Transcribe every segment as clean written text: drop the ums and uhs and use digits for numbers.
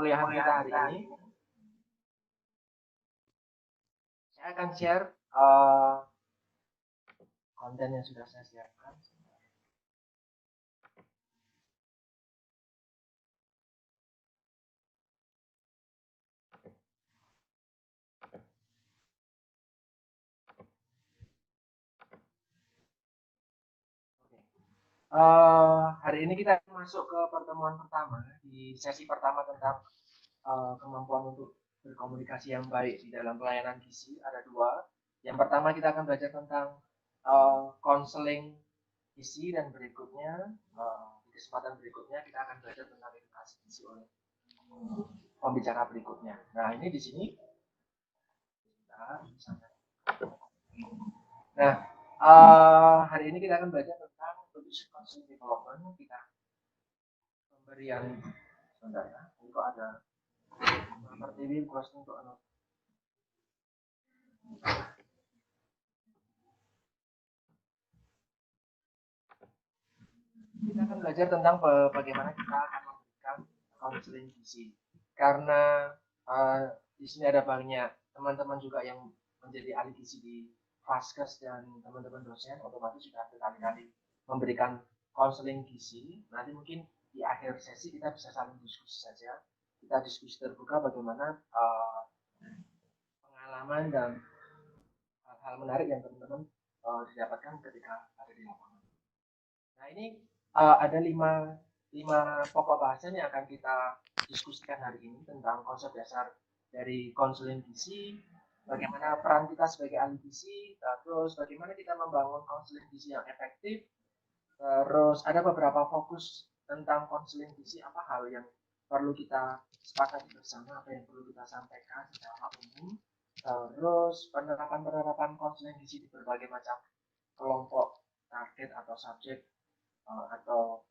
perkuliahan kita hari ini. Saya akan share konten yang sudah saya siapkan. Hari ini kita masuk ke pertemuan pertama di sesi pertama tentang kemampuan untuk berkomunikasi yang baik di dalam pelayanan gizi. Ada dua. Yang pertama kita akan belajar tentang konseling gizi, dan berikutnya di kesempatan berikutnya kita akan belajar tentang edukasi gizi oleh pembicara berikutnya. Nah, ini di sini. Nah, hari ini kita akan belajar tentang Production Counseling Development. Kita pemberian sebentar ya, untuk ada TV question untuk anak. Kita akan belajar tentang bagaimana kita akan memberikan counseling gizi, karena di sini ada banyak teman-teman juga yang menjadi ahli gizi di Vaskes, dan teman-teman dosen otomatis sudah berkali-kali memberikan counseling gizi. Nanti mungkin di akhir sesi kita bisa saling diskusi saja, kita diskusi terbuka bagaimana pengalaman dan hal-hal menarik yang teman-teman didapatkan ketika ada di lapangan. Nah, ini ada lima pokok bahasan yang akan kita diskusikan hari ini tentang konsep dasar dari konseling gizi, bagaimana peran kita sebagai ahli gizi, terus bagaimana kita membangun konseling gizi yang efektif, terus ada beberapa fokus tentang konseling gizi, apa hal yang perlu kita sepakati bersama, apa yang perlu kita sampaikan secara umum, terus penerapan konseling gizi di berbagai macam kelompok target atau subjek atau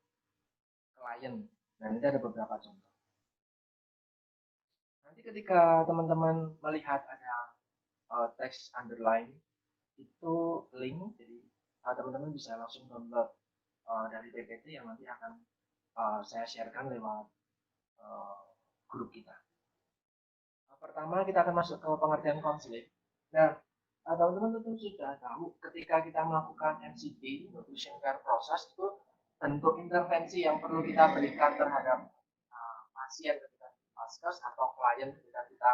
klien. Nah, ini ada beberapa contoh. Nanti ketika teman-teman melihat ada teks underline, itu link, jadi teman-teman bisa langsung download dari PPT yang nanti akan saya sharekan lewat grup kita. Pertama kita akan masuk ke pengertian konseling. Nah, teman-teman tentu sudah tahu ketika kita melakukan NCP, Nutrition Care Process, itu bentuk intervensi yang perlu kita berikan terhadap pasien ketika di Vaskes atau klien ketika kita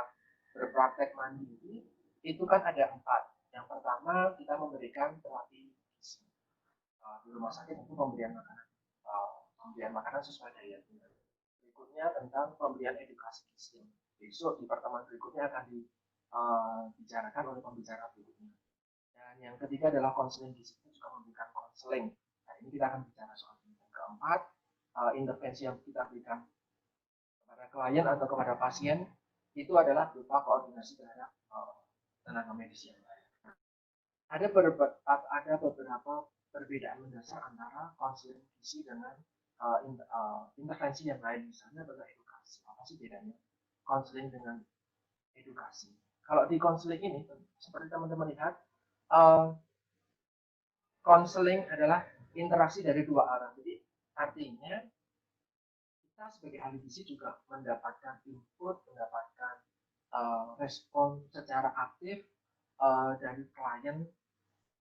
berpraktek mandiri, itu kan ada 4. Yang pertama kita memberikan terapi gizi. Di rumah sakit itu pemberian makanan sesuai daya. Berikutnya tentang pemberian edukasi gizi. Besok di pertemuan berikutnya akan dibicarakan oleh pembicara berikutnya. Dan yang ketiga adalah konseling gizi, itu juga memberikan konseling. Nah, ini kita akan bicara soal ini. Yang keempat, intervensi yang kita berikan kepada klien atau kepada pasien itu adalah berupa koordinasi terhadap tenaga medis yang lain. Ada beberapa perbedaan mendasar antara konseling gizi dengan intervensi yang lain, misalnya adalah edukasi. Apa sih bedanya konseling dengan edukasi? Kalau di konseling ini, seperti teman-teman lihat, konseling adalah interaksi dari dua arah. Jadi artinya kita sebagai ahli gizi juga mendapatkan input, mendapatkan respon secara aktif dari klien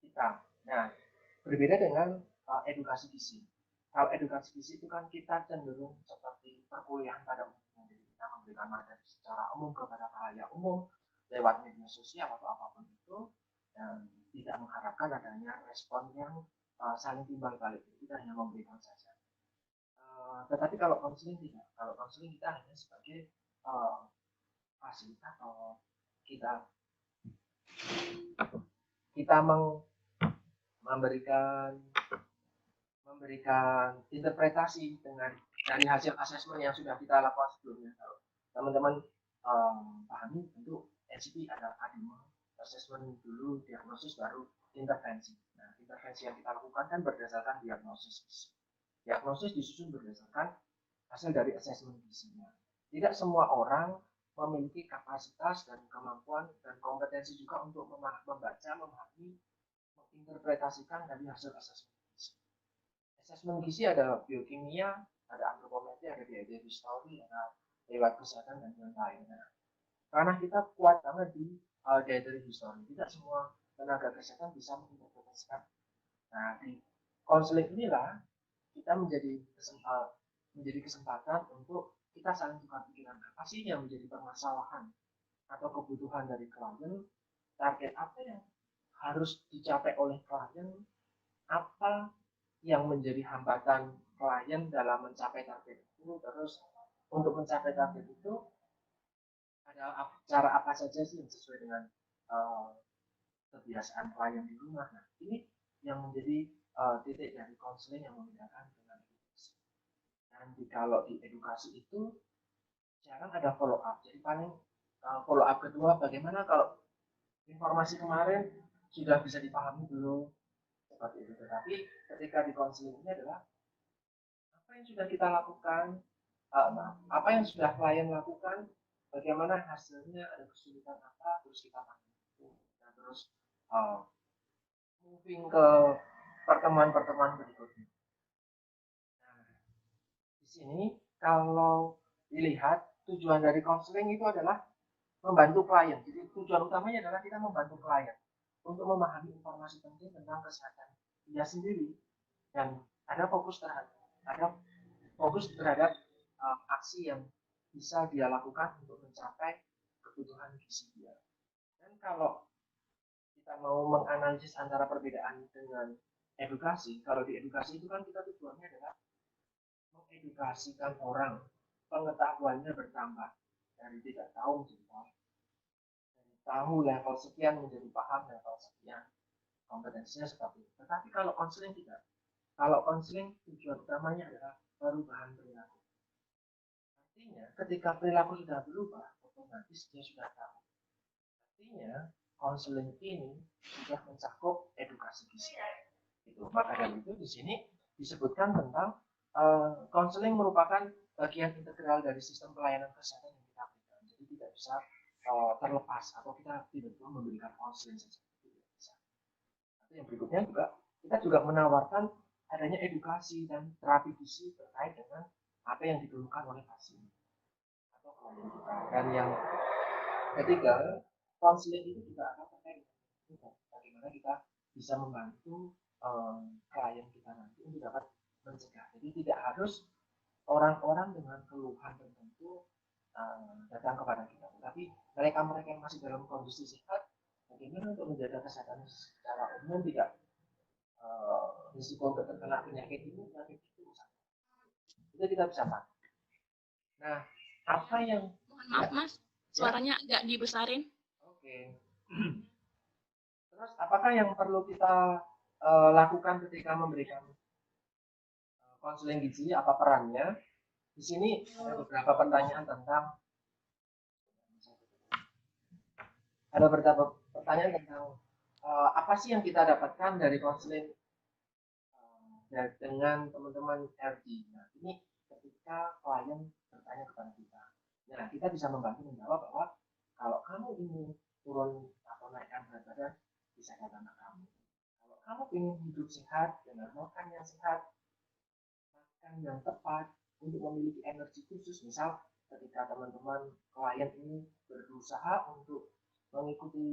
kita. Nah, berbeda dengan edukasi gizi. Kalau edukasi gizi itu kan kita cenderung seperti perkuliahan pada umumnya. Jadi kita memberikan materi secara umum kepada khalayak umum lewat media sosial atau apapun itu, dan tidak mengharapkan adanya respon yang saling timbal balik. Kita hanya memberikan saja. Tetapi kalau konseling tidak. Kalau konseling kita hanya sebagai fasilitator, kita memberikan interpretasi dari hasil asesmen yang sudah kita lakukan sebelumnya. Kalau teman-teman pahami, tentu NCP ada ADIMA, assessment dulu, diagnosis, baru intervensi. Nah, intervensi yang kita lakukan kan berdasarkan diagnosis. Diagnosis disusun berdasarkan hasil dari asesmen gizinya. Tidak semua orang memiliki kapasitas dan kemampuan dan kompetensi juga untuk membaca, memahami, menginterpretasikan dari hasil asesmen gizi. Asesmen gizi ada biokimia, ada antropometri, ada behavior history, ada riwayat kesehatan dan lain-lain. Nah, karena kita kuat banget di dietary history, tidak semua tenaga kesehatan bisa menginterpretasikan. Nah, di konseling inilah kita menjadi kesempatan untuk kita saling tukar pikiran, apa sih yang menjadi permasalahan atau kebutuhan dari klien, target apa yang harus dicapai oleh klien, apa yang menjadi hambatan klien dalam mencapai target itu, terus untuk mencapai target itu ada cara apa saja sih yang sesuai dengan uh, kebiasaan klien di rumah. Nah, ini yang menjadi titik dari konseling yang membedakan dengan edukasi. Dan kalau di edukasi itu jarang ada follow up. Jadi paling follow up kedua, bagaimana kalau informasi kemarin sudah bisa dipahami belum, seperti itu. Tetapi ketika di konseling ini adalah apa yang sudah kita lakukan, apa yang sudah klien lakukan, bagaimana hasilnya, ada kesulitan apa, terus kita tangani. Nah, terus uh, moving ke pertemuan-pertemuan berikutnya. Nah, di sini kalau dilihat tujuan dari konseling itu adalah membantu klien. Jadi tujuan utamanya adalah kita membantu klien untuk memahami informasi penting tentang kesehatan dia sendiri, dan ada fokus terhadap aksi yang bisa dia lakukan untuk mencapai kebutuhan gizi dia. Dan kalau kita mau menganalisis antara perbedaan dengan edukasi, kalau di edukasi itu kan kita tujuannya adalah mengedukasikan orang, pengetahuannya bertambah dari tidak tahu menjadi tahu, dari tahu level sekian menjadi paham level sekian, kompetensinya seperti itu. Tetapi kalau konseling tidak. Kalau konseling tujuan utamanya adalah perubahan perilaku. Artinya ketika perilaku sudah berubah, otomatis dia sudah tahu. Artinya konseling ini sudah mencakup edukasi gizi. Itu maka dari itu di sini disebutkan tentang konseling merupakan bagian integral dari sistem pelayanan kesehatan yang kita berikan. Jadi tidak bisa terlepas atau kita tiba-tiba memberikan konseling saja. Tidak bisa. Nanti yang berikutnya juga kita juga menawarkan adanya edukasi dan terapi gizi terkait dengan apa yang diperlukan oleh pasien atau klien kita. Dan yang ketiga, konseling itu juga akan terkait dengan bagaimana kita bisa membantu klien kita nanti untuk dapat mencegah. Jadi tidak harus orang-orang dengan keluhan tertentu datang kepada kita, tapi mereka-mereka yang masih dalam kondisi sehat, bagaimana untuk menjaga kesehatan secara umum, tidak risiko untuk terkena penyakit itu kita bisa pakai. Nah, apa yang mohon maaf Mas, suaranya agak dibesarin. Oke. Terus apakah yang perlu kita lakukan ketika memberikan konseling gizi, apa perannya? Di sini ada beberapa pertanyaan tentang apa sih yang kita dapatkan dari konseling dengan teman-teman RD. Nah, ini ketika klien bertanya kepada kita. Nah, kita bisa membantu menjawab bahwa kalau kamu ingin turun atau naikkan berat badan, bisa katakan kamu. Kalau kamu ingin hidup sehat dengan makan yang sehat, makan yang tepat untuk memiliki energi khusus, misal ketika teman-teman klien ini berusaha untuk mengikuti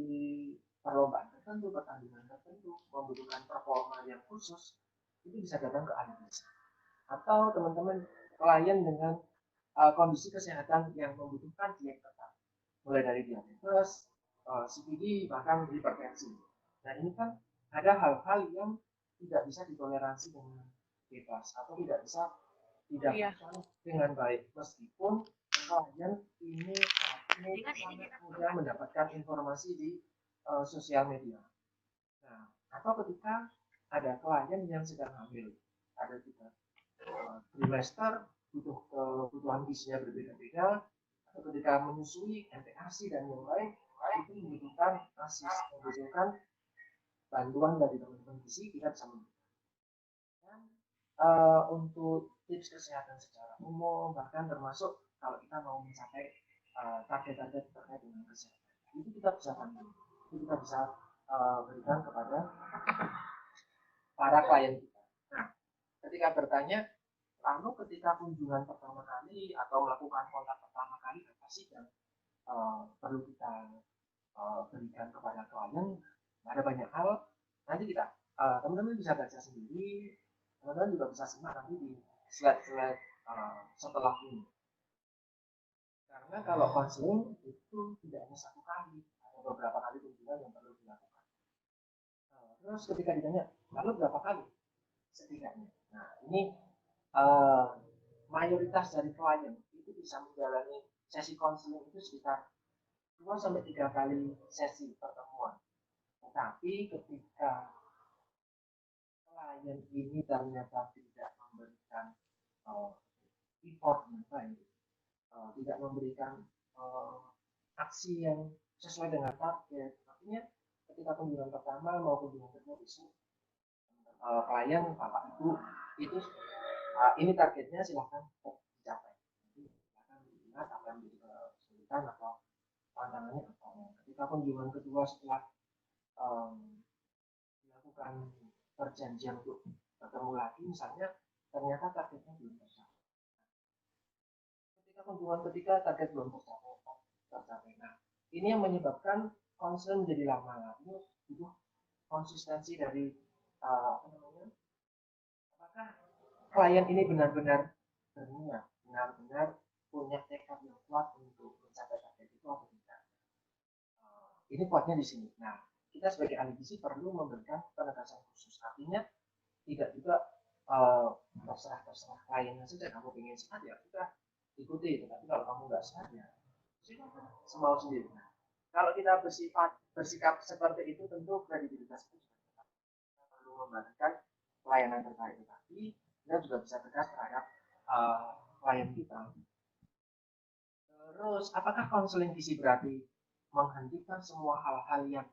perlombaan tertentu, pertandingan tertentu, membutuhkan performa yang khusus, itu bisa datang ke ahli gizi. Atau teman-teman klien dengan kondisi kesehatan yang membutuhkan diet ketat, mulai dari diabetes, CKD, bahkan hipertensi. Nah, ini kan ada hal-hal yang tidak bisa ditoleransi dengan bebas atau tidak bisa didapatkan dengan baik, meskipun klien ini sangat mudah mendapatkan informasi di sosial media. Nah, atau ketika ada klien yang sedang hamil, ada juga trimester, butuh kebutuhan gizinya berbeda-beda, atau ketika menyusui, MPASI dan yang lain, itu membutuhkan bantuan dari teman-teman gizi, kita bisa memberikan. Dan untuk tips kesehatan secara umum, bahkan termasuk kalau kita mau mencapai target-target terkait dengan kesehatan, itu kita bisa bantu, itu kita bisa berikan kepada para klien kita. Nah, ketika bertanya Lalu ketika kunjungan pertama kali atau melakukan kontak pertama kali, apa sih yang perlu kita berikan kepada klien? Ada banyak hal. Nanti kita teman-teman bisa baca sendiri, teman-teman juga bisa simak nanti di slide-slide setelah ini. Karena kalau konseling itu tidak hanya satu kali, ada beberapa kali kunjungan yang perlu dilakukan. Terus ketika ditanya, lalu berapa kali setidaknya? Nah, ini mayoritas dari klien itu bisa menjalani sesi konseling itu sekitar 2-3 kali sesi pertemuan. Tetapi ketika klien ini ternyata tidak memberikan effort yang baik, tidak memberikan aksi yang sesuai dengan target, artinya ketika kunjungan pertama mau kunjungan kedua itu klien bapak ibu itu ini targetnya silahkan dicapai. Jadi silahkan dilihat apa yang menjadi kesulitan atau tantangannya apa. Ketika kunjungan kedua setelah dilakukan perjanjian untuk bertemu lagi, misalnya ternyata targetnya belum tercapai. Ketika kunjungan ketiga target belum tercapai. Nah, ini yang menyebabkan konseling menjadi lama. Ini butuh konsistensi dari apakah klien ini benar-benar berniat, benar-benar punya tekad yang kuat untuk mencapai target itu atau tidak. Ini kuatnya di sini. Nah, kita sebagai ahli gizi perlu memberikan penegasan khusus. Artinya tidak juga terserah kliennya saja. Kamu ingin sehat ya sudah ikuti, tetapi kalau kamu nggak sehat ya semau sendiri. Nah, kalau kita bersikap seperti itu, tentu kredibilitas itu kita perlu memberikan pelayanan terbaik, tetapi kita juga bisa tegas terhadap klien kita. Terus, apakah konseling gizi berarti menghentikan semua hal-hal yang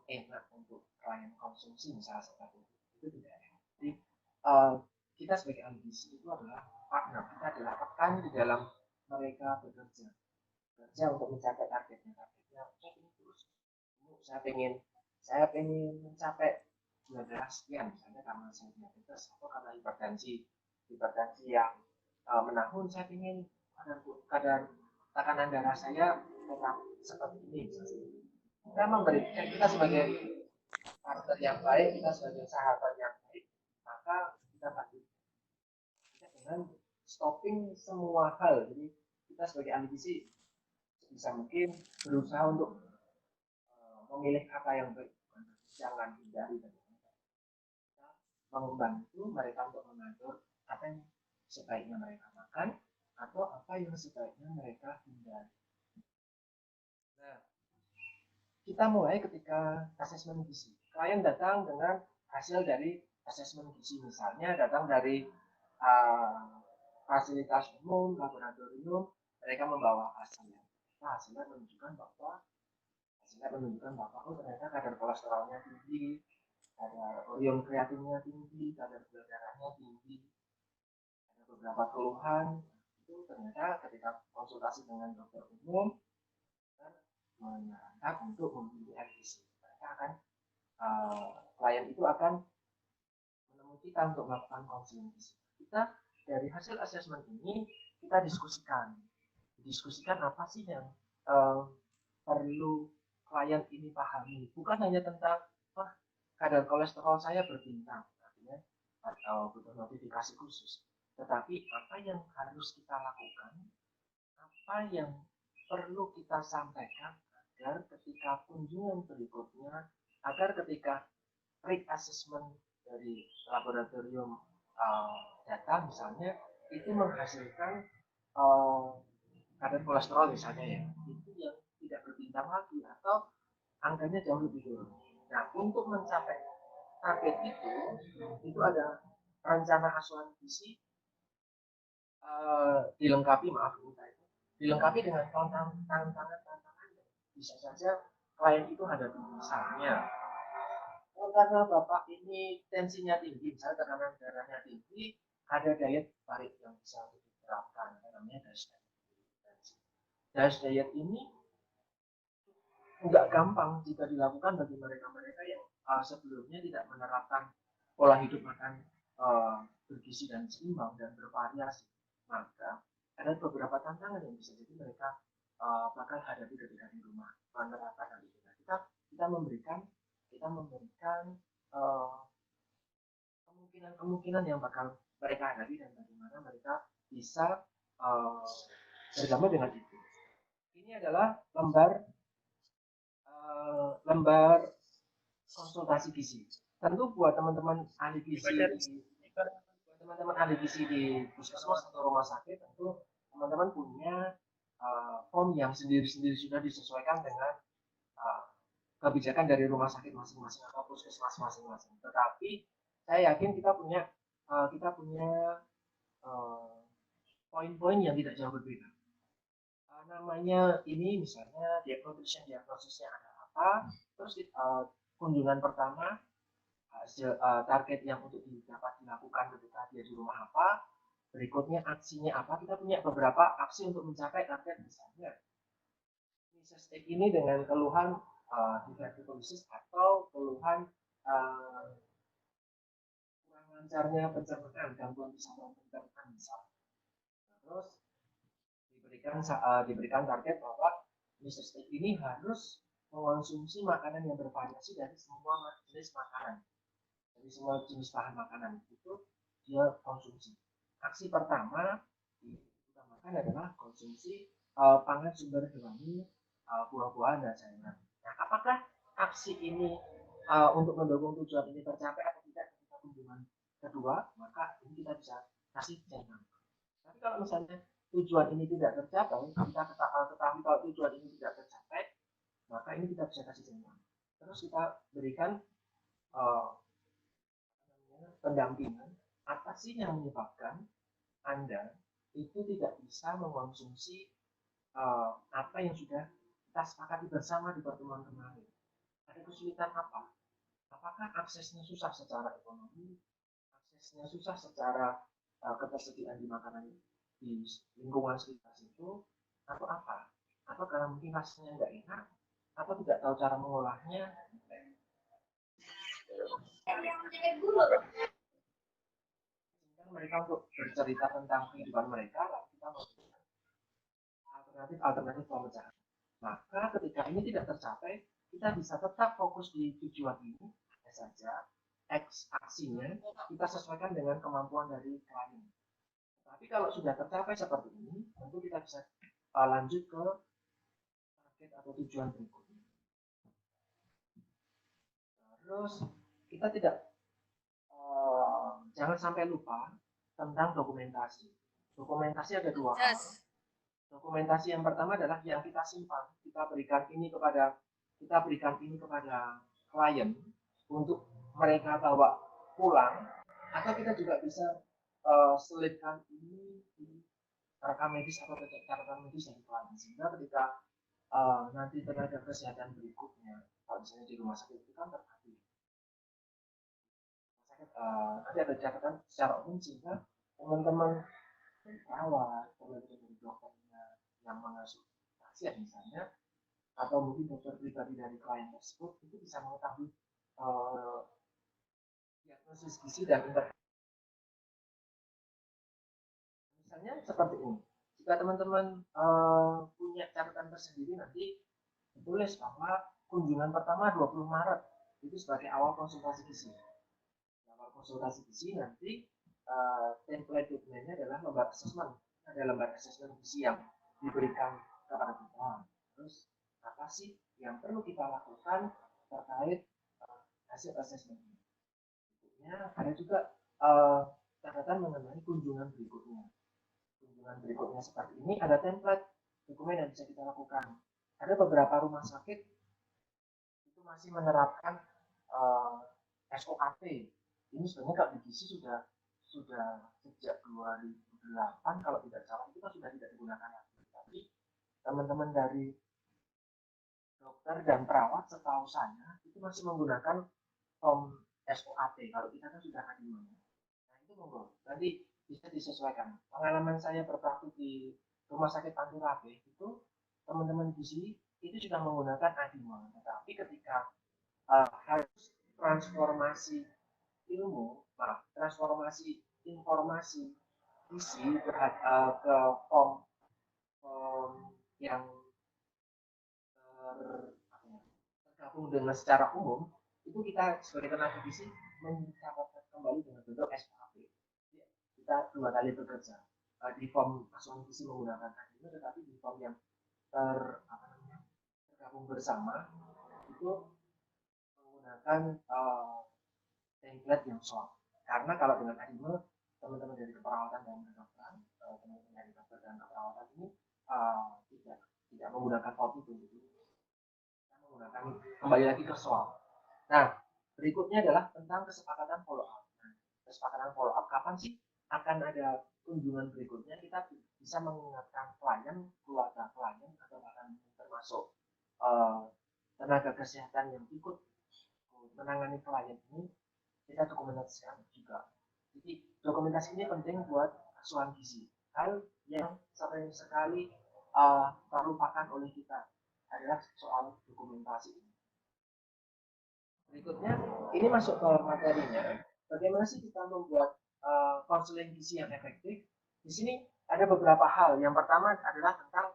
enak untuk klien konsumsi, misalnya seperti itu? Itu tidak. Jadi kita sebagai ahli gizi itu adalah partner, kita adalah rekan di dalam mereka bekerja untuk mencapai targetnya. Saya ingin mencapai gula darah sekian, misalnya karena saya diabetes atau karena hipertensi yang menahun, saya ingin kadar tekanan darah saya tetap seperti ini. Kita memberikan, kita sebagai partner yang baik, kita sebagai sahabat yang baik, maka kita pasti dengan stopping semua hal. Jadi kita sebagai ahli gizi bisa mungkin berusaha untuk memilih apa yang baik, jangan hindari dan membantu mereka untuk mengatur apa yang sebaiknya mereka makan atau apa yang sebaiknya mereka hindari. Nah, kita mulai ketika asesmen gizi. Klien datang dengan hasil dari asesmen gizi, misalnya datang dari fasilitas umum, laboratorium, mereka membawa hasilnya. Nah, hasilnya menunjukkan bahwa oh ternyata kadar kolesterolnya tinggi, kadar urium kreatinnya tinggi, kadar gula darahnya tinggi, ada beberapa keluhan. Itu ternyata ketika konsultasi dengan dokter umum menyarankan untuk memilih gizi. Mereka akan klien itu akan menemui kita untuk melakukan konseling gizi. Kita dari hasil asesmen ini kita diskusikan apa sih yang perlu klien ini pahami, bukan hanya tentang kadar kolesterol saya berbintang, artinya atau butuh notifikasi khusus, tetapi apa yang harus kita lakukan, apa yang perlu kita sampaikan agar ketika kunjungan berikutnya, agar ketika pre-assessment dari laboratorium data misalnya itu menghasilkan kadar kolesterol misalnya ya, itu yang tidak berbintang lagi atau angkanya jauh lebih turun. Nah, untuk mencapai target itu ada rencana asuhan gizi dilengkapi dengan tantangan. Bisa saja klien itu hadapi, misalnya karena bapak ini tensinya tinggi, misalnya tekanan darahnya tinggi, ada diet baik yang bisa diterapkan, namanya DASH diet ini nggak gampang jika dilakukan bagi mereka yang sebelumnya tidak menerapkan pola hidup makan bergizi dan seimbang dan bervariasi, maka ada beberapa tantangan yang bisa jadi mereka bakal hadapi ketika di rumah menerapkan hal itu. Kita memberikan kemungkinan-kemungkinan yang bakal mereka hadapi dan bagaimana mereka bisa bergabung dengan itu. Ini adalah lembar konsultasi gizi. Tentu buat teman-teman ahli gizi di puskesmas atau rumah sakit, tentu teman-teman punya form yang sendiri-sendiri sudah disesuaikan dengan kebijakan dari rumah sakit masing-masing atau puskesmas masing-masing. Tetapi saya yakin kita punya poin-poin yang tidak jauh berbeda. Namanya ini misalnya diagnosisnya ada apa, terus kunjungan pertama target yang untuk dapat dilakukan ketika dia di rumah apa, berikutnya aksinya apa. Kita punya beberapa aksi untuk mencapai target, misalnya state ini dengan keluhan diverticulosis atau keluhan kurang lancarnya pencernaan, gangguan saluran pencernaan misalnya. Terus diberikan target bahwa Mr. Steak ini harus mengonsumsi makanan yang bervariasi dari semua jenis makanan, dari semua jenis bahan makanan itu dia konsumsi. Aksi pertama diutamakan adalah konsumsi pangan sumber hewani, buah-buahan dan sayuran. Nah, apakah aksi ini untuk mendukung tujuan ini tercapai atau tidak ketika kunjungan kedua? Maka ini kita bisa kasih centang. Tapi kalau misalnya tujuan ini tidak tercapai, kita ketahui kalau tujuan ini tidak tercapai, maka ini kita bisa kasih centang. Terus kita berikan pendampingan. Apa sih yang menyebabkan Anda itu tidak bisa mengkonsumsi apa yang sudah kita sepakati bersama di pertemuan kemarin? Ada kesulitan apa? Apakah aksesnya susah secara ekonomi, aksesnya susah secara ketersediaan di makanan di lingkungan sekitar situ, atau apa? Atau karena mungkin rasanya nggak enak, atau tidak tahu cara mengolahnya? Mereka untuk bercerita tentang kehidupan mereka, lalu kita memberikan alternatif pemecahan. Maka ketika ini tidak tercapai, kita bisa tetap fokus di tujuan ini, hanya saja aksinya kita sesuaikan dengan kemampuan dari klien. Tapi kalau sudah tercapai seperti ini, tentu kita bisa lanjut ke target atau tujuan berikutnya. Terus kita jangan sampai lupa tentang dokumentasi. Dokumentasi ada dua hal. Dokumentasi yang pertama adalah yang kita simpan. Kita berikan ini kepada klien untuk mereka bawa pulang, atau kita juga bisa selipkan ini di rekam medis atau catatan medis dari klien, sehingga ketika nanti tenaga kesehatan berikutnya, kalau misalnya di rumah sakit itu kan terkait nanti ada catatan secara umum, sehingga teman-teman perawat, teman-teman dokternya yang mengasuh pasien misalnya, atau mungkin dokter pribadi dari klien tersebut itu bisa mengetahui diagnosis gizi dan intervensi. Misalnya seperti ini, jika teman-teman punya catatan tersendiri, nanti ditulis bahwa kunjungan pertama 20 Maret itu sebagai awal konsultasi gizi. Awal konsultasi gizi nanti template dokumennya adalah lembar assessment. Ada lembar assessment gizi yang diberikan kepada kita. Terus apa sih yang perlu kita lakukan terkait hasil assessment ini? Ada juga catatan mengenai kunjungan berikutnya. Kunjungan berikutnya seperti ini, ada template dokumen yang bisa kita lakukan. Ada beberapa rumah sakit itu masih menerapkan SOAT. Ini sebenarnya kalau di gizi sudah sejak 2008 kalau tidak salah, itu kan sudah tidak digunakan lagi. Tapi teman-teman dari dokter dan perawat setahu saya itu masih menggunakan form SOAT. Kalau kita kan sudah ada di mana. Nah itu monggo, nanti bisa disesuaikan. Pengalaman saya berpraktik di rumah sakit Panti Rapih itu teman-teman gizi itu sudah menggunakan ADIMA. Tetapi ketika harus transformasi transformasi informasi isi ke form yang tergabung dengan secara umum, itu kita sebagai tenaga gizi mencatatkan kembali dengan bentuk SKP. Kita 2 kali bekerja di form asuhan gizi menggunakan ADM, tetapi di form yang tergabung bersama itu menggunakan template yang soal. Karena kalau dengan ADM, teman-teman dari keperawatan dan kedokteran, teman-teman dari dokter dan keperawatan ini tidak menggunakan form itu. Kita menggunakan kembali lagi ke soal. Nah, berikutnya adalah tentang kesepakatan follow up. Nah, kesepakatan follow up kapan sih akan ada kunjungan berikutnya? Kita bisa mengingatkan klien, keluarga klien, atau bahkan termasuk tenaga kesehatan yang ikut menangani klien ini, kita dokumentasikan juga. Jadi dokumentasi ini penting buat asuhan gizi. Hal yang sering sekali terlupakan oleh kita adalah soal dokumentasi ini. Berikutnya, ini masuk ke materinya. Bagaimana sih kita membuat konseling gizi yang efektif? Di sini ada beberapa hal. Yang pertama adalah tentang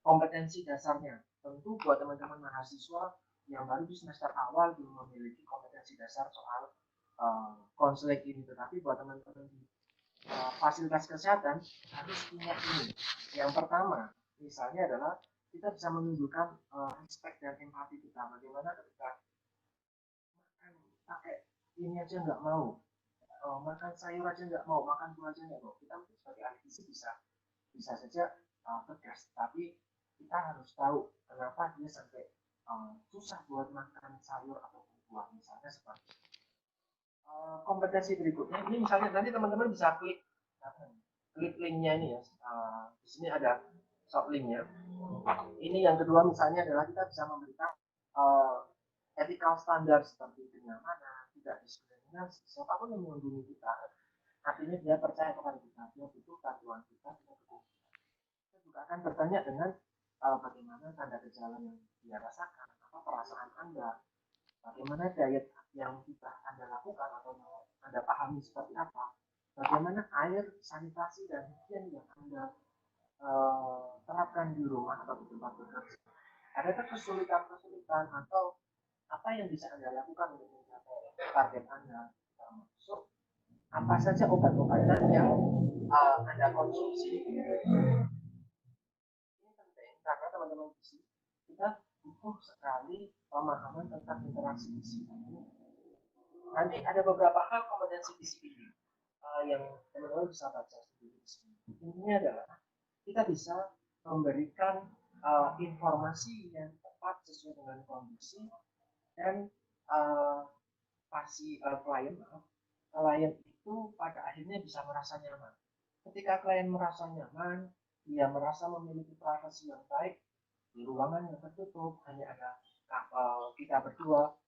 kompetensi dasarnya. Tentu buat teman-teman mahasiswa yang baru di semester awal belum memiliki kompetensi dasar soal konseling ini. Tetapi buat teman-teman di fasilitas kesehatan harus punya ini. Yang pertama, misalnya adalah kita bisa menunjukkan respect dan empati kita. Bagaimana ketika pakai ini aja nggak mau, makan sayur aja nggak mau, makan buah aja nggak mau. Kita sebagai ahli gizi bisa saja tegas, tapi kita harus tahu kenapa dia sampai susah buat makan sayur atau buah, misalnya seperti kompetensi berikutnya. Ini misalnya nanti teman-teman bisa klik linknya ini ya. Di sini ada short linknya. Ini yang kedua misalnya adalah kita bisa memberikan ethical standar seperti kenyamanan, tidak diskriminasi, siapapun yang mengunjungi kita, artinya dia percaya kepada kita, dia butuh bantuan kita, kita juga akan bertanya dengan bagaimana tanda gejala yang dia rasakan, apa perasaan Anda, bagaimana diet yang sudah Anda lakukan atau Anda pahami seperti apa, bagaimana air, sanitasi, dan higien yang Anda terapkan di rumah atau di tempat bekerja. Adakah kesulitan-kesulitan atau apa yang bisa Anda lakukan untuk mencapai target Anda, termasuk apa saja obat-obatan yang Anda konsumsi. Ini penting karena teman-teman gizi kita butuh sekali pemahaman tentang interaksi gizi. Nanti ada beberapa hal kompetensi gizi ini yang teman-teman bisa baca sendiri di sini. Intinya adalah kita bisa memberikan informasi yang tepat sesuai dengan kondisi dan klien itu pada akhirnya bisa merasa nyaman. Ketika klien merasa nyaman, dia merasa memiliki privasi yang baik di ruangan yang tertutup, hanya ada kita berdua,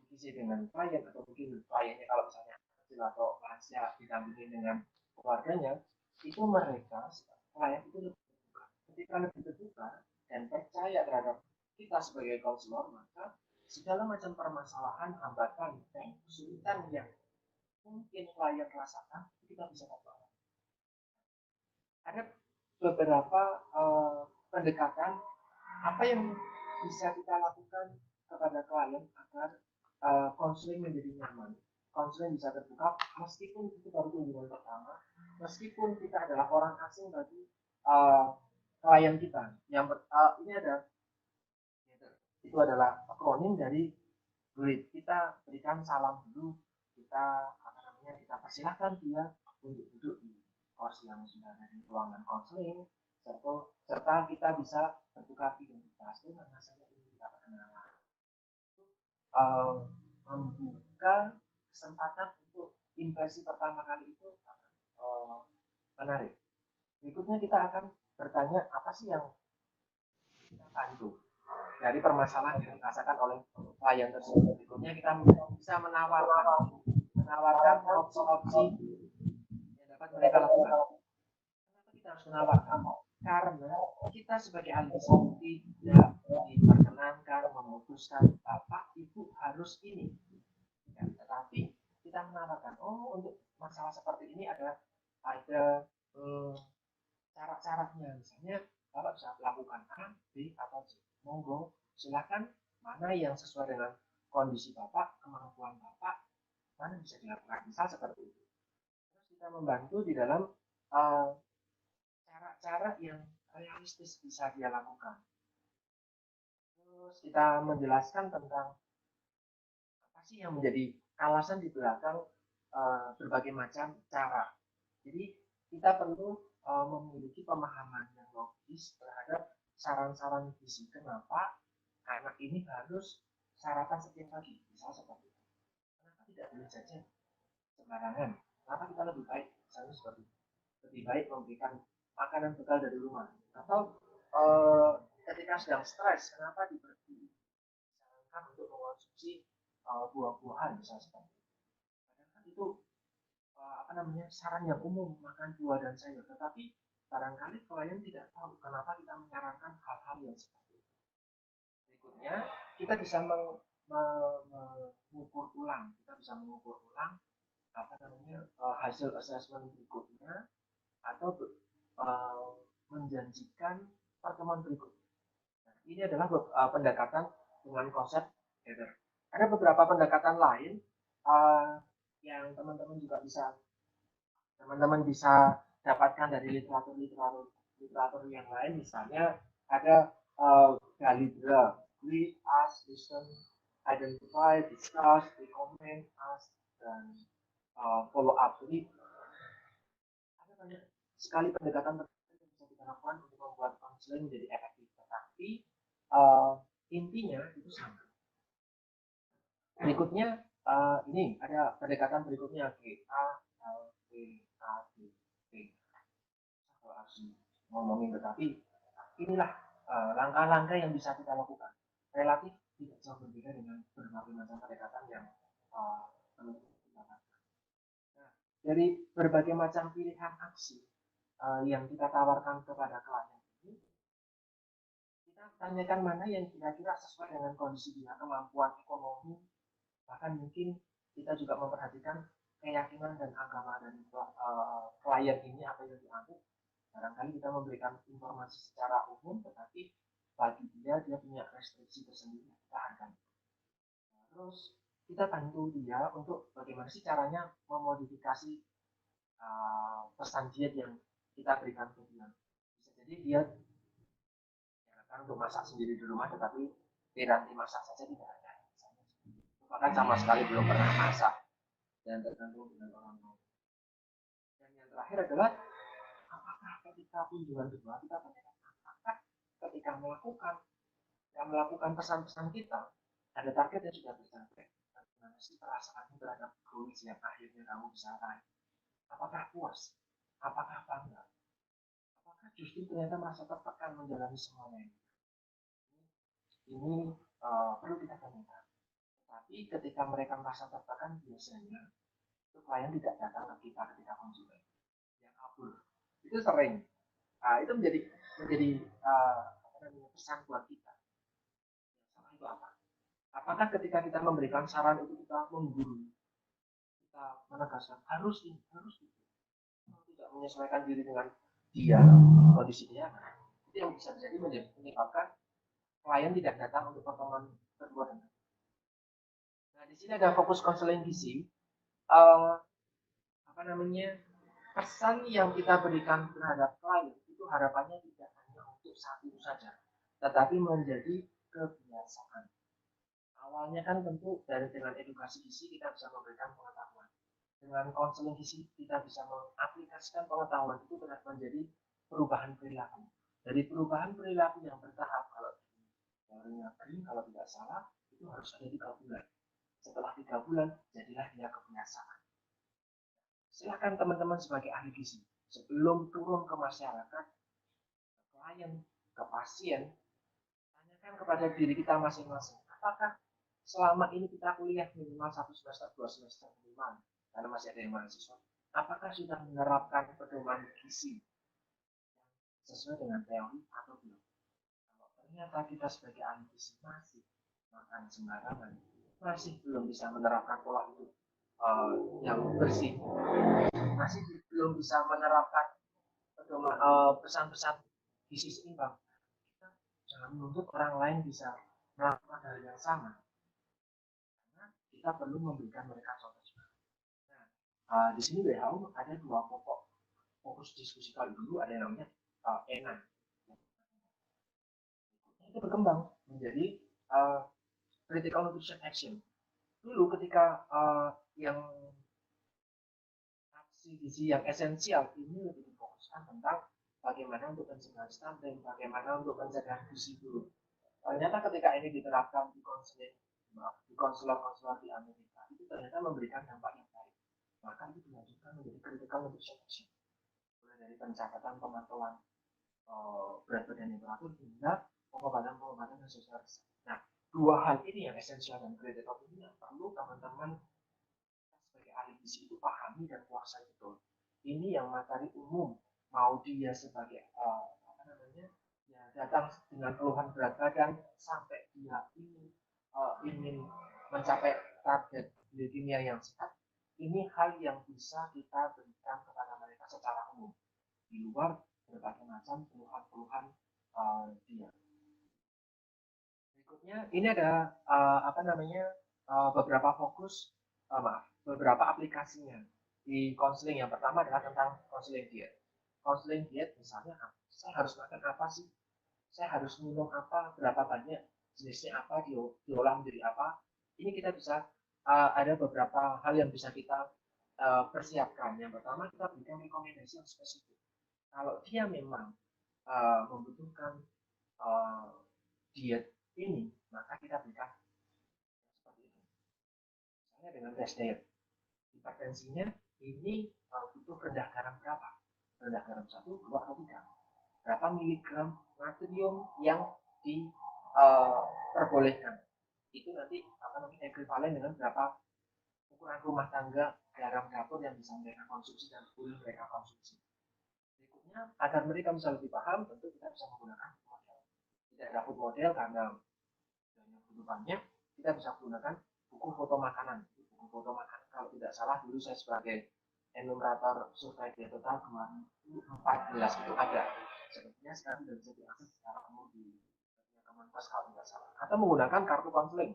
gizi dengan klien, atau mungkin kliennya kalau misalnya kecil atau lansia didampingi dengan keluarganya, itu mereka klien itu lebih terbuka. Ketika lebih terbuka dan percaya terhadap kita sebagai konselor, maka segala macam permasalahan, hambatan, dan kesulitan yang mungkin klien rasakan, kita bisa bantu. Ada beberapa pendekatan apa yang bisa kita lakukan kepada klien agar konseling menjadi nyaman. Konseling bisa terbuka meskipun itu baru kunjungan pertama, meskipun kita adalah orang asing bagi klien kita. Yang ini itu adalah akronim dari GRID. Kita berikan salam dulu, kita persilahkan dia untuk duduk di kursi yang sudah ada di ruangan konseling, serta kita bisa bertukar identitas dengan saja ini kita perkenalan. Membuka kesempatan untuk impresi pertama kali itu menarik. Berikutnya kita akan bertanya apa sih yang kita bantu dari permasalahan yang dirasakan oleh klien tersebut. Berikutnya kita bisa menawarkan opsi-opsi yang dapat mereka lakukan. Kenapa kita harus menawarkan? Karena kita sebagai ahli gizi tidak diperkenankan memutuskan bapak ibu harus ini, ya, tetapi kita menambahkan, oh untuk masalah seperti ini ada cara-caranya, misalnya Bapak bisa lakukan A, B, atau C. Monggo, silakan mana yang sesuai dengan kondisi Bapak, kemampuan Bapak, mana bisa dilakukan. Misal seperti itu. Terus kita membantu di dalam cara-cara yang realistis bisa dia lakukan. Terus kita menjelaskan tentang apa sih yang menjadi alasan di belakang berbagai macam cara. Jadi kita perlu memiliki pemahaman yang logis terhadap saran-saran gizi. Kenapa anak ini harus sarapan setiap pagi, misal seperti itu. Kenapa tidak boleh jajan sembarangan? Kenapa kita lebih baik, misalnya seperti itu. Lebih baik memberikan makanan bekal dari rumah. Atau ketika sedang stres, kenapa disarankan untuk mengonsumsi buah-buahan, misalnya seperti itu. Kadang-kadang itu saran yang umum, makan buah dan sayur, tetapi barangkali klien tidak tahu kenapa kita menyarankan hal-hal yang seperti itu. Berikutnya kita bisa mengukur ulang hasil assessment berikutnya atau menjanjikan pertemuan berikutnya. Nah, ini adalah pendekatan dengan konsep header. Ada beberapa pendekatan lain yang teman-teman bisa dapatkan dari literatur yang lain. Misalnya ada Galidra, read, ask, listen, identify, discuss, recommend, ask, dan follow up. Jadi ada banyak sekali pendekatan yang bisa kita lakukan untuk membuat konseling menjadi efektif. Tetapi intinya itu sama. Berikutnya ini ada pendekatan berikutnya GA, LP, AD, P. Kalau harus ngomongin, tetapi inilah langkah-langkah yang bisa kita lakukan. Relatif tidak jauh berbeda dengan berbagai macam pendekatan yang perlu kita lakukan. Nah, dari berbagai macam pilihan aksi yang kita tawarkan kepada klien ini, kita tanyakan mana yang kira-kira sesuai dengan kondisi dia, kemampuan ekonomi, bahkan mungkin kita juga memperhatikan keyakinan dan agama dari klien ini apa yang dianggap. Barangkali kita memberikan informasi secara umum, tetapi bagi dia punya restriksi tersendiri, kita hargai. Terus kita bantu dia untuk bagaimana sih caranya memodifikasi pesan diet yang kita berikan ke dia. Bisa jadi dia untuk masak sendiri di rumah, tetapi piranti masak saja tidak ada. Bahkan sama sekali belum pernah masak, dan tergantung dengan orang lain. Dan yang terakhir adalah apakah ketika kunjungan kedua kita tanyakan apakah ketika melakukan pesan-pesan kita ada target yang sudah tercapai, bagaimana sih perasaanmu terhadap goals yang akhirnya kamu bisa raih? Apakah puas? Apakah bangga? Apakah justru ternyata merasa tertekan menjalani semuanya ini? Ini perlu kita tanyakan. Tapi ketika mereka merasa tertekan, biasanya itu klien tidak datang ke kita ketika konsumen, yang kabur. Itu sering. Itu menjadi pesan buat kita. Salah itu apa? Apakah ketika kita memberikan saran itu kita menggurui, kita menegaskan harus ini, harus itu, tidak menyesuaikan diri dengan dia, kondisi dia, itu yang bisa terjadi menyebabkan klien tidak datang untuk pertemuan kedua. Nah, di sini ada fokus konseling gizi. Pesan yang kita berikan terhadap klien itu harapannya tidak hanya untuk satu saja, tetapi menjadi kebiasaan. Awalnya kan tentu dengan edukasi gizi kita bisa memberikan pengetahuan. Dengan konseling gizi kita bisa mengaplikasikan pengetahuan itu menjadi perubahan perilaku. Dari perubahan perilaku yang bertahap, kalau teorinya Green kalau tidak salah itu harus ada 3 bulan. Setelah 3 bulan jadilah dia kebiasaan. Silakan teman-teman sebagai ahli gizi sebelum turun ke masyarakat, ke klien, ke pasien, tanyakan kepada diri kita masing-masing, apakah selama ini kita kuliah minimal 1 semester, 2 semester minimal, karena masih ada yang mahasiswa, apakah sudah menerapkan pedoman gizi sesuai dengan teori atau belum? Kalau ternyata kita sebagai ahli gizi masih makan sembarangan, masih belum bisa menerapkan pola hidup yang bersih, masih belum bisa menerapkan pesan-pesan gizi seimbang, kita jangan menuntut orang lain bisa melakukan hal yang sama, karena kita perlu memberikan mereka contoh. Nah, di sini WHO ada dua pokok fokus diskusi kali dulu, ada yang namanya ENA. Itu berkembang menjadi critical nutrition action. Dulu ketika yang aksi gizi yang esensial ini lebih difokuskan tentang bagaimana untuk mencegah stunting, bagaimana untuk mencegah gizi dulu. Ternyata ketika ini diterapkan di konselor-konselor di Amerika, itu ternyata memberikan dampak yang baik. Maka itu dilanjutkan menjadi critical nutrition action. Mulai dari pencatatan pemantauan berat badan yang teratur hingga pengobatan-pengobatan yang sesuai. Nah, dua hal ini yang esensial dan critical ini yang perlu teman-teman sebagai ahli gizi itu pahami dan kuasai betul. Ini yang materi umum, mau dia sebagai ya datang dengan keluhan berat badan sampai dia ingin mencapai target leukemia yang sehat, ini hal yang bisa kita berikan kepada mereka secara umum di luar berbagai macam keluhan-keluhan dia. Berikutnya ini ada beberapa fokus, beberapa aplikasinya di konseling. Yang pertama adalah tentang konseling diet. Konseling diet misalnya, saya harus makan apa sih? Saya harus minum apa? Berapa banyak? Jenisnya apa? Diolah menjadi apa? Ini kita bisa ada beberapa hal yang bisa kita persiapkan. Yang pertama, kita berikan rekomendasi yang spesifik. Kalau dia memang membutuhkan diet ini, maka kita berikan seperti ini. Misalnya dengan tes diet, hipertensinya ini butuh rendah garam berapa? Rendah garam 1, 2, atau 3. Berapa miligram natrium yang diperbolehkan? Itu nanti ekuivalen dengan berapa ukuran rumah tangga garam dapur yang bisa mereka konsumsi dan boleh mereka konsumsi. Berikutnya, agar mereka bisa lebih paham, tentu kita bisa menggunakan model. Tidak ada food model karena kehidupannya, kita bisa menggunakan buku foto makanan. Buku foto makanan, kalau tidak salah dulu saya sebagai enumerator survei diet total 2014 itu ada. Sebenarnya sekarang sudah bisa diakses secara umum di Kemenkes kalau tidak salah. Atau menggunakan kartu konseling.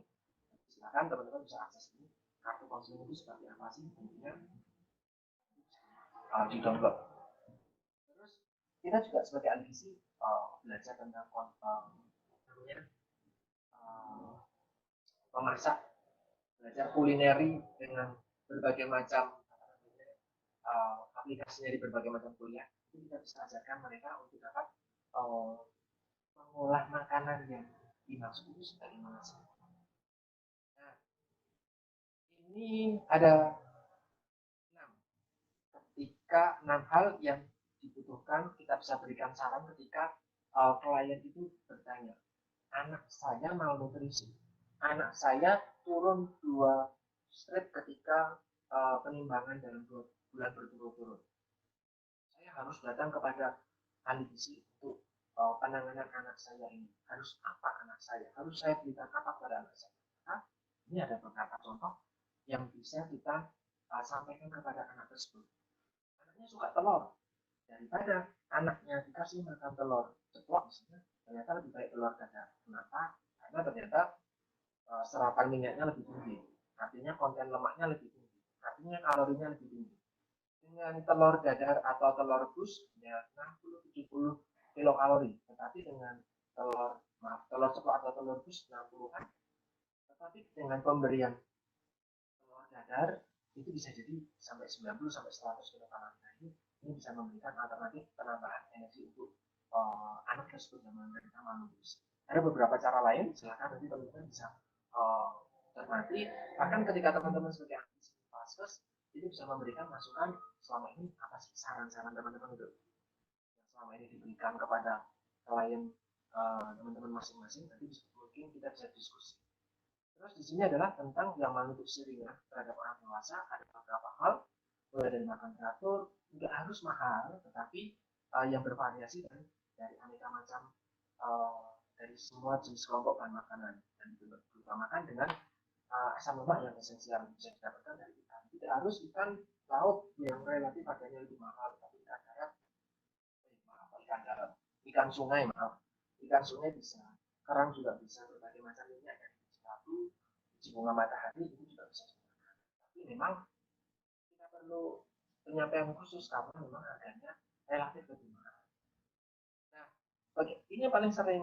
Silakan teman-teman bisa akses ini. Kartu konseling itu seperti apa sih? Tentunya di download. Terus kita juga sebagai ahli gizi belajar tentang memasak, belajar kulineri dengan berbagai macam aplikasinya di berbagai macam kuliah. Itu kita bisa ajarkan mereka untuk dapat mengolah makanan yang dimaksud itu sebagai mana. Nah, ini ada 6 hal yang dibutuhkan, kita bisa berikan saran ketika klien itu bertanya, anak saya malnutrisi, anak saya turun 2 strip ketika penimbangan dalam 2 bulan berturut-turut. Saya harus datang kepada ahli gizi untuk penanganan anak saya ini. Harus apa anak saya? Harus saya berikan apa kepada anak saya? Nah, ini ada beberapa contoh yang bisa kita sampaikan kepada anak tersebut. Anaknya suka telur. Daripada anaknya dikasih makan telur ceplok misalnya, ternyata lebih baik telur dadar. Kenapa? Karena ternyata serapan minyaknya lebih tinggi. Artinya konten lemaknya lebih tinggi. Artinya kalorinya lebih tinggi. Dengan telur dadar atau telur rebus ya 60-70 kilokalori, tetapi dengan telur ceplok atau telur rebus 60-an, tetapi dengan pemberian telur dadar itu bisa jadi sampai 90-100 kilokalori. Nah, ini bisa memberikan alternatif penambahan energi untuk anak tersebut yang menderita malnutrisi. Ada beberapa cara lain, silakan nanti teman-teman bisa cermati. Bahkan ketika teman-teman sebagai ahli Paskes itu bisa memberikan masukan selama ini apa sih saran-saran teman-teman itu yang selama ini diberikan kepada klien teman-teman masing-masing. Nanti mungkin kita bisa diskusi. Terus di sini adalah tentang yang malnutrisi ringan terhadap orang dewasa. Ada beberapa hal, mulai dari makan teratur, tidak harus mahal, tetapi yang bervariasi dari aneka macam dari semua jenis kelompok bahan makanan, dan diutamakan dengan asam lemak yang esensial bisa didapatkan dari vitamin Tidak harus ikan laut yang relatif harganya lebih mahal, tapi ikan darat, ikan darat, ikan sungai maaf, ikan sungai bisa, kerang juga bisa, berbagai macam ini ada di biji biji bunga matahari itu juga bisa. Tapi memang kita perlu penyampaian khusus karena memang harganya relatif lebih mahal. Nah, ini yang paling sering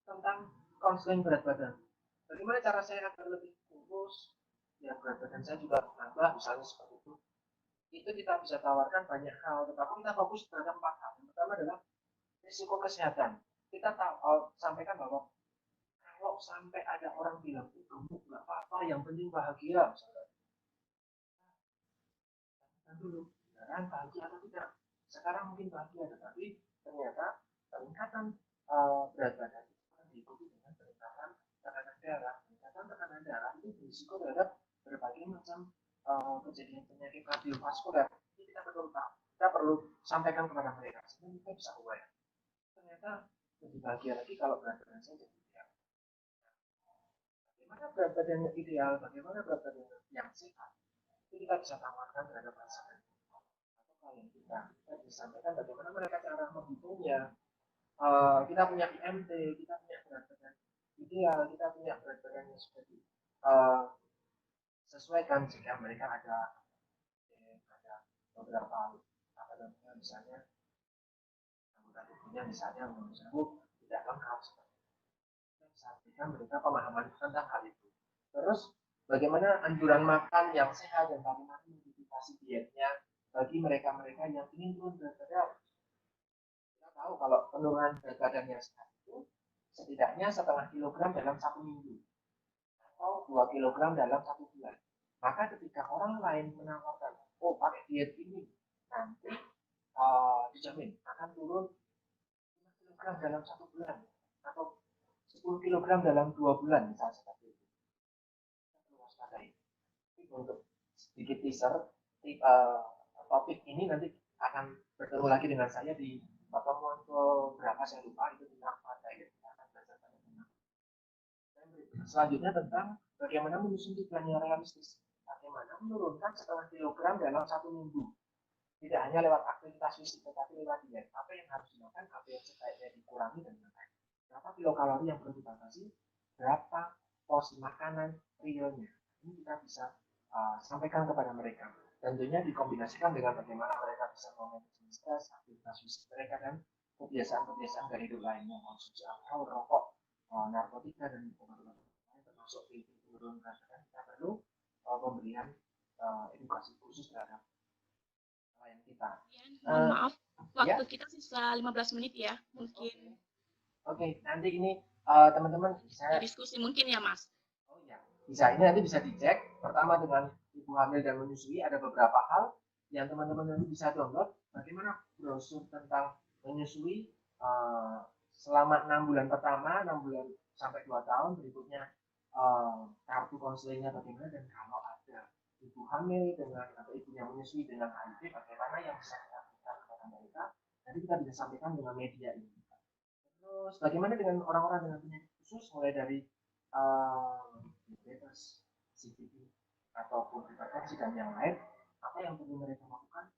tentang konseling berat badan. Bagaimana cara saya agar lebih kurus, ya berat badan saya juga bertambah, misalnya seperti itu. Itu kita bisa tawarkan banyak hal, tetapi kita fokus terhadap 4 hal. Yang pertama adalah risiko kesehatan. Kita sampaikan bahwa kalau sampai ada orang bilang, gemuk nggak apa-apa, yang penting bahagia, misalnya. Nah, dulu, beneran bahagia atau tidak? Sekarang mungkin bahagia, tetapi ternyata peningkatan berat badan itu akan diikuti dengan peningkatan tekanan darah. Peningkatan tekanan darah itu berisiko terhadap berbagai macam kejadian penyakit kardiovaskuler. Ini kita perlu sampaikan kepada mereka sehingga kita bisa aware. Ternyata lebih bahagia lagi kalau berat badan saya jadi ideal. Bagaimana berat badan yang ideal? Bagaimana berat badan yang sehat? Itu kita bisa tawarkan terhadap pasien atau klien kita. Kita bisa sampaikan bagaimana mereka cara menghitungnya. Kita punya IMT, kita punya berat badan ideal, kita punya berat badan yang sudah disesuaikan jika mereka ada beberapa misalnya anggota tubuhnya misalnya menurut tidak lengkap seperti itu. Kita bisa berikan mereka pemahaman tentang hal itu. Terus bagaimana anjuran makan yang sehat dan bagaimana modifikasi dietnya bagi mereka-mereka yang ingin turun berat badan. Kita tahu kalau penurunan berat badan yang sehat itu setidaknya 0,5 kilogram dalam 1 minggu atau 2 kilogram dalam 1 bulan. Maka ketika orang lain menawarkan, oh pakai diet ini, nanti dijamin akan turun 5 kilogram dalam 1 bulan atau 10 kilogram dalam 2 bulan misalnya seperti itu. Kita perlu waspadai. Untuk sedikit teaser, topik ini nanti akan bertemu lagi dengan saya di pertemuan ke berapa saya lupa, itu tentang diet. Kita akan belajar banyak tentang. Selanjutnya tentang bagaimana menyusun tujuan yang realistis. Bagaimana menurunkan 0,5 kilogram dalam 1 minggu. Tidak hanya lewat aktivitas fisik, tetapi lewat diet. Apa yang harus dilakukan, apa yang sebaiknya dikurangi dan lain-lain. Berapa kilokalori yang perlu dibatasi, berapa porsi makanan realnya. Ini kita bisa sampaikan kepada mereka. Tentunya dikombinasikan dengan bagaimana mereka bisa memanage stres, aktivitas fisik mereka, dan kebiasaan-kebiasaan gaya hidup lainnya, konsumsi alkohol, rokok, narkotika, dan obat-obatan lain, termasuk turun berat badan. Kita perlu pemberian edukasi khusus terhadap klien kita. Mohon maaf, waktu kita sisa 15 menit ya, mungkin. Oke, nanti ini teman-teman bisa diskusi mungkin ya, Mas. Oh iya, bisa. Ini nanti bisa dicek. Pertama dengan ibu hamil dan menyusui ada beberapa hal yang teman-teman nanti bisa download. Bagaimana brosur tentang menyusui selama 6 bulan pertama, 6 bulan sampai 2 tahun berikutnya, kartu konselingnya bagaimana, dan kalau ada ibu hamil dengan atau ibu yang menyusui dengan HIV, bagaimana yang bisa kita berikan kepada mereka. Nanti kita bisa sampaikan dengan media ini. Terus bagaimana dengan orang-orang dengan penyakit khusus, mulai dari diabetes, CKD, ataupun hipertensi dan yang lain, apa yang perlu mereka lakukan,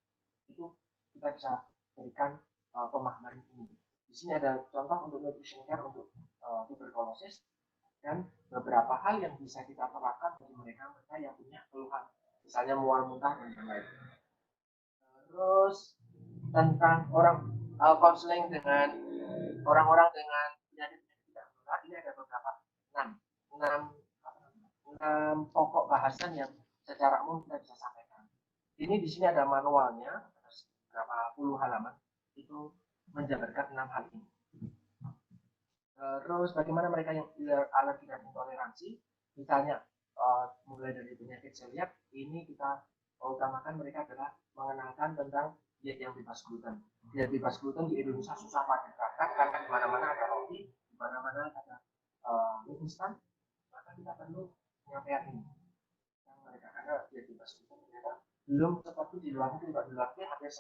itu kita bisa berikan pemahaman ini. Di sini ada contoh untuk nutrition care untuk tuberkulosis dan beberapa hal yang bisa kita terapkan bagi mereka yang punya keluhan, misalnya mual muntah dan lain-lain. Terus tentang konseling dengan orang-orang dengan penyakit tidak menular, ini ada beberapa 6 pokok bahasan yang secara umum kita bisa sampaikan. Ini di sini ada manualnya, berapa puluh halaman, itu menjabarkan 6 hal ini. Terus bagaimana mereka yang alergi dan intoleransi, misalnya mulai dari penyakit celiak, ini kita utamakan mereka adalah mengenalkan tentang diet yang bebas gluten. Diet bebas gluten di Indonesia susah banget karena di mana-mana ada roti, di mana-mana ada mie instan, maka kita perlu menyampaikan ini mereka, karena diet bebas gluten ternyata belum seperti di luar negeri. Di luar negeri hampir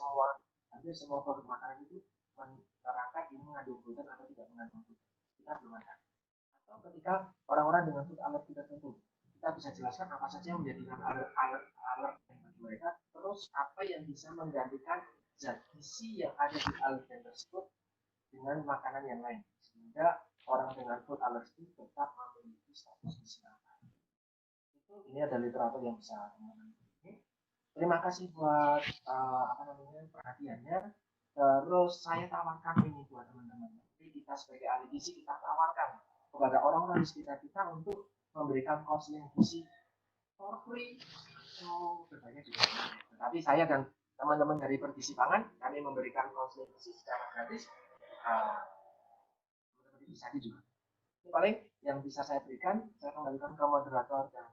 semua produk makanan itu menerangkan ini mengandung gluten atau tidak mengandung gluten. Kita belum ada. Atau ketika orang-orang dengan food allergi tertentu, kita bisa jelaskan apa saja yang menjadikan alert bisa menggantikan zat gizi yang ada di alergen tersebut dengan makanan yang lain, sehingga orang dengan food allergy tetap memiliki status gizi aman. Ini ada literatur yang bisa teman-teman. Terima kasih buat perhatiannya. Terus saya tawarkan ini buat teman-teman. Jadi kita sebagai ahli gizi kita tawarkan kepada orang-orang di sekitar kita untuk memberikan konseling gizi for free. So berbayar juga. Tetapi saya dan teman-teman dari Pergizi Pangan kami memberikan konseling gizi secara gratis. Teman-teman bisa juga. Ini paling yang bisa saya berikan. Saya kembalikan ke moderator dan